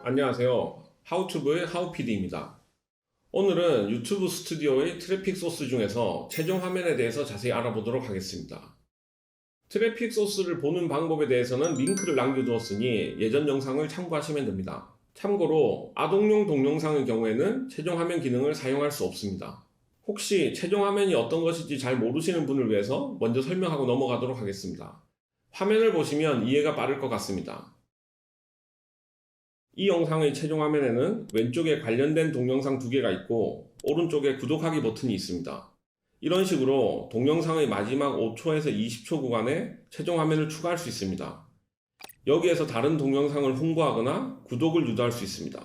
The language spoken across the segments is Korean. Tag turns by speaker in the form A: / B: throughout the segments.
A: 안녕하세요. 하우튜브의 하우PD입니다. 오늘은 유튜브 스튜디오의 트래픽 소스 중에서 최종 화면에 대해서 자세히 알아보도록 하겠습니다. 트래픽 소스를 보는 방법에 대해서는 링크를 남겨두었으니 예전 영상을 참고하시면 됩니다. 참고로 아동용 동영상의 경우에는 최종 화면 기능을 사용할 수 없습니다. 혹시 최종 화면이 어떤 것인지 잘 모르시는 분을 위해서 먼저 설명하고 넘어가도록 하겠습니다. 화면을 보시면 이해가 빠를 것 같습니다. 이 영상의 최종 화면에는 왼쪽에 관련된 동영상 2개가 있고 오른쪽에 구독하기 버튼이 있습니다. 이런 식으로 동영상의 마지막 5초에서 20초 구간에 최종 화면을 추가할 수 있습니다. 여기에서 다른 동영상을 홍보하거나 구독을 유도할 수 있습니다.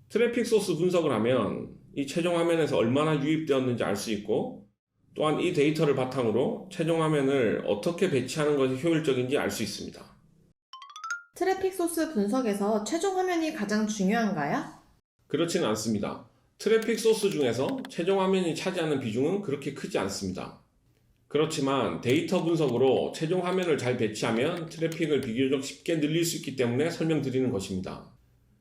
A: 트래픽 소스 분석을 하면 이 최종 화면에서 얼마나 유입되었는지 알 수 있고 또한 이 데이터를 바탕으로 최종 화면을 어떻게 배치하는 것이 효율적인지 알 수 있습니다.
B: 트래픽 소스 분석에서 최종 화면이 가장 중요한가요?
A: 그렇지는 않습니다. 트래픽 소스 중에서 최종 화면이 차지하는 비중은 그렇게 크지 않습니다. 그렇지만 데이터 분석으로 최종 화면을 잘 배치하면 트래픽을 비교적 쉽게 늘릴 수 있기 때문에 설명드리는 것입니다.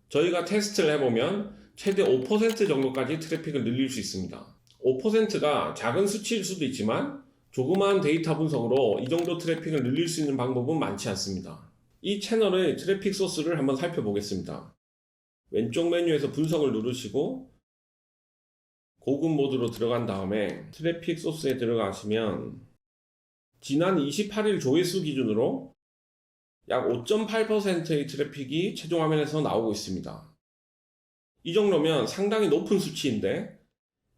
A: 저희가 테스트를 해보면 최대 5% 정도까지 트래픽을 늘릴 수 있습니다. 5%가 작은 수치일 수도 있지만 조그마한 데이터 분석으로 이 정도 트래픽을 늘릴 수 있는 방법은 많지 않습니다. 이 채널의 트래픽 소스를 한번 살펴보겠습니다. 왼쪽 메뉴에서 분석을 누르시고 고급 모드로 들어간 다음에 트래픽 소스에 들어가시면 지난 28일 조회수 기준으로 약 5.8%의 트래픽이 최종 화면에서 나오고 있습니다. 이 정도면 상당히 높은 수치인데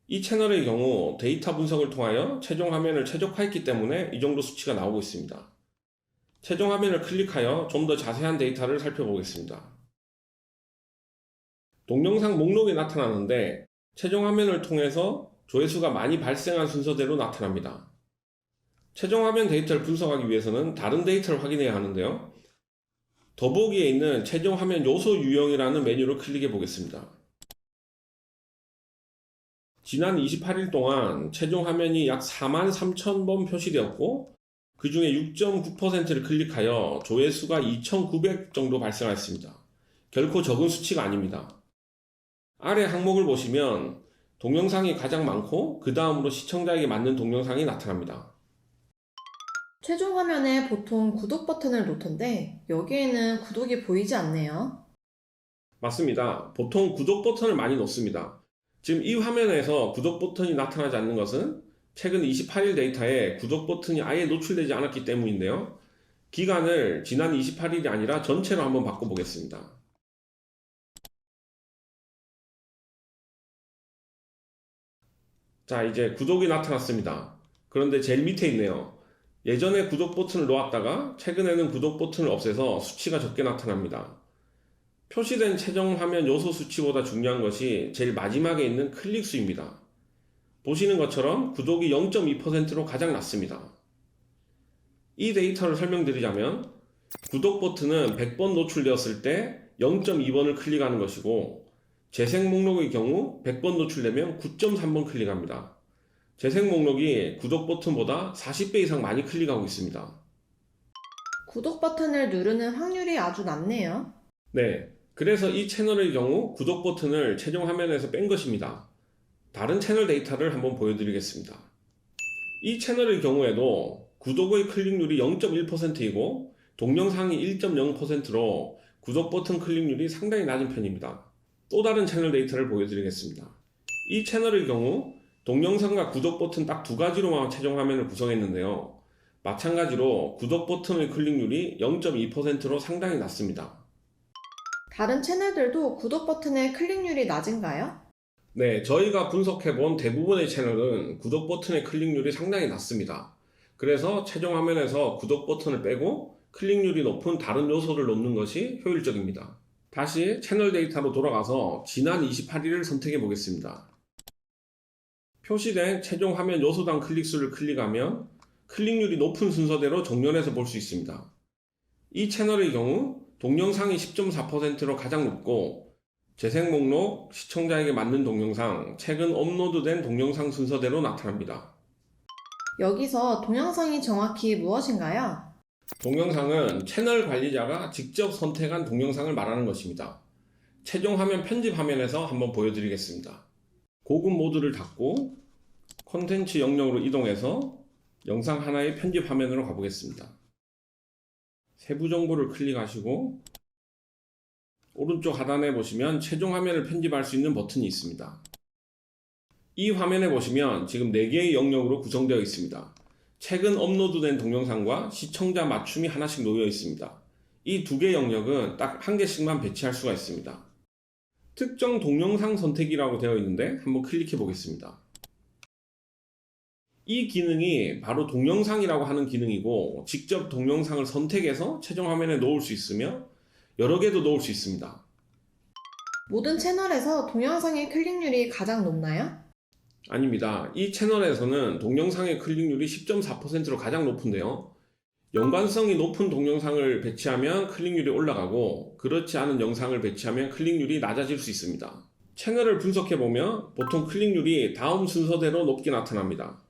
A: 이 채널의 경우 데이터 분석을 통하여 최종 화면을 최적화했기 때문에 이 정도 수치가 나오고 있습니다. 최종 화면을 클릭하여 좀 더 자세한 데이터를 살펴보겠습니다. 동영상 목록이 나타나는데 최종 화면을 통해서 조회수가 많이 발생한 순서대로 나타납니다. 최종 화면 데이터를 분석하기 위해서는 다른 데이터를 확인해야 하는데요. 더보기에 있는 최종 화면 요소 유형이라는 메뉴를 클릭해 보겠습니다. 지난 28일 동안 최종 화면이 약 43,000번 표시되었고 그 중에 6.9%를 클릭하여 조회수가 2,900 정도 발생했습니다. 결코 적은 수치가 아닙니다. 아래 항목을 보시면 동영상이 가장 많고 그 다음으로 시청자에게 맞는 동영상이 나타납니다.
B: 최종 화면에 보통 구독 버튼을 놓던데 여기에는 구독이 보이지 않네요.
A: 맞습니다. 보통 구독 버튼을 많이 놓습니다. 지금 이 화면에서 구독 버튼이 나타나지 않는 것은 최근 28일 데이터에 구독 버튼이 아예 노출되지 않았기 때문인데요. 기간을 지난 28일이 아니라 전체로 한번 바꿔보겠습니다. 자, 이제 구독이 나타났습니다. 그런데 제일 밑에 있네요. 예전에 구독 버튼을 놓았다가 최근에는 구독 버튼을 없애서 수치가 적게 나타납니다. 표시된 최종 화면 요소 수치보다 중요한 것이 제일 마지막에 있는 클릭 수입니다. 보시는 것처럼 구독이 0.2%로 가장 낮습니다. 이 데이터를 설명드리자면 구독 버튼은 100번 노출되었을 때 0.2번을 클릭하는 것이고 재생 목록의 경우 100번 노출되면 9.3번 클릭합니다. 재생 목록이 구독 버튼보다 40배 이상 많이 클릭하고 있습니다.
B: 구독 버튼을 누르는 확률이 아주 낮네요.
A: 네, 그래서 이 채널의 경우 구독 버튼을 최종 화면에서 뺀 것입니다. 다른 채널 데이터를 한번 보여드리겠습니다. 이 채널의 경우에도 구독의 클릭률이 0.1%이고 동영상이 1.0%로 구독 버튼 클릭률이 상당히 낮은 편입니다. 또 다른 채널 데이터를 보여드리겠습니다. 이 채널의 경우 동영상과 구독 버튼 딱 2가지로만 최종 화면을 구성했는데요. 마찬가지로 구독 버튼의 클릭률이 0.2%로 상당히 낮습니다.
B: 다른 채널들도 구독 버튼의 클릭률이 낮은가요?
A: 네, 저희가 분석해본 대부분의 채널은 구독 버튼의 클릭률이 상당히 낮습니다. 그래서 최종 화면에서 구독 버튼을 빼고 클릭률이 높은 다른 요소를 놓는 것이 효율적입니다. 다시 채널 데이터로 돌아가서 지난 28일을 선택해 보겠습니다. 표시된 최종 화면 요소당 클릭수를 클릭하면 클릭률이 높은 순서대로 정렬해서 볼 수 있습니다. 이 채널의 경우 동영상이 10.4%로 가장 높고 재생 목록, 시청자에게 맞는 동영상, 최근 업로드된 동영상 순서대로 나타납니다.
B: 여기서 동영상이 정확히 무엇인가요?
A: 동영상은 채널 관리자가 직접 선택한 동영상을 말하는 것입니다. 최종 화면 편집 화면에서 한번 보여드리겠습니다. 고급 모드를 닫고 콘텐츠 영역으로 이동해서 영상 하나의 편집 화면으로 가보겠습니다. 세부 정보를 클릭하시고 오른쪽 하단에 보시면 최종 화면을 편집할 수 있는 버튼이 있습니다. 이 화면에 보시면 지금 4개의 영역으로 구성되어 있습니다. 최근 업로드된 동영상과 시청자 맞춤이 하나씩 놓여 있습니다. 이 2개 영역은 딱 1개씩만 배치할 수가 있습니다. 특정 동영상 선택이라고 되어 있는데 한번 클릭해 보겠습니다. 이 기능이 바로 동영상이라고 하는 기능이고 직접 동영상을 선택해서 최종 화면에 놓을 수 있으며 여러 개도 놓을 수 있습니다.
B: 모든 채널에서 동영상의 클릭률이 가장 높나요?
A: 아닙니다. 이 채널에서는 동영상의 클릭률이 10.4%로 가장 높은데요. 연관성이 높은 동영상을 배치하면 클릭률이 올라가고 그렇지 않은 영상을 배치하면 클릭률이 낮아질 수 있습니다. 채널을 분석해보면 보통 클릭률이 다음 순서대로 높게 나타납니다.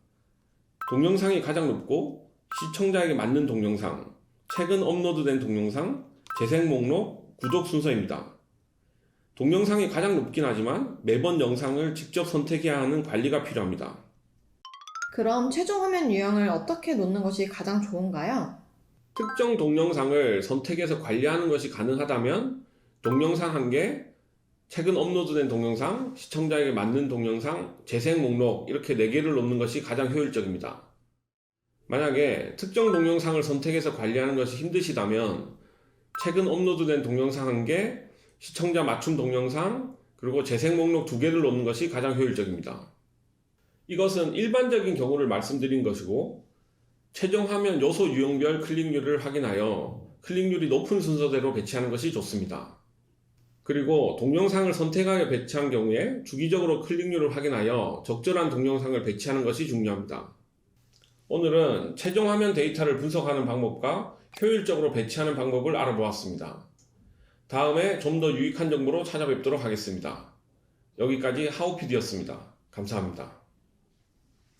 A: 동영상이 가장 높고 시청자에게 맞는 동영상, 최근 업로드된 동영상, 재생 목록, 구독 순서입니다. 동영상이 가장 높긴 하지만 매번 영상을 직접 선택해야 하는 관리가 필요합니다.
B: 그럼 최종 화면 유형을 어떻게 놓는 것이 가장 좋은가요?
A: 특정 동영상을 선택해서 관리하는 것이 가능하다면 동영상 1개, 최근 업로드된 동영상, 시청자에게 맞는 동영상, 재생 목록 이렇게 4개를 놓는 것이 가장 효율적입니다. 만약에 특정 동영상을 선택해서 관리하는 것이 힘드시다면 최근 업로드된 동영상 1개, 시청자 맞춤 동영상, 그리고 재생 목록 2개를 놓는 것이 가장 효율적입니다. 이것은 일반적인 경우를 말씀드린 것이고 최종 화면 요소 유형별 클릭률을 확인하여 클릭률이 높은 순서대로 배치하는 것이 좋습니다. 그리고 동영상을 선택하여 배치한 경우에 주기적으로 클릭률을 확인하여 적절한 동영상을 배치하는 것이 중요합니다. 오늘은 최종 화면 데이터를 분석하는 방법과 효율적으로 배치하는 방법을 알아보았습니다. 다음에 좀 더 유익한 정보로 찾아뵙도록 하겠습니다. 여기까지 하우피디였습니다. 감사합니다.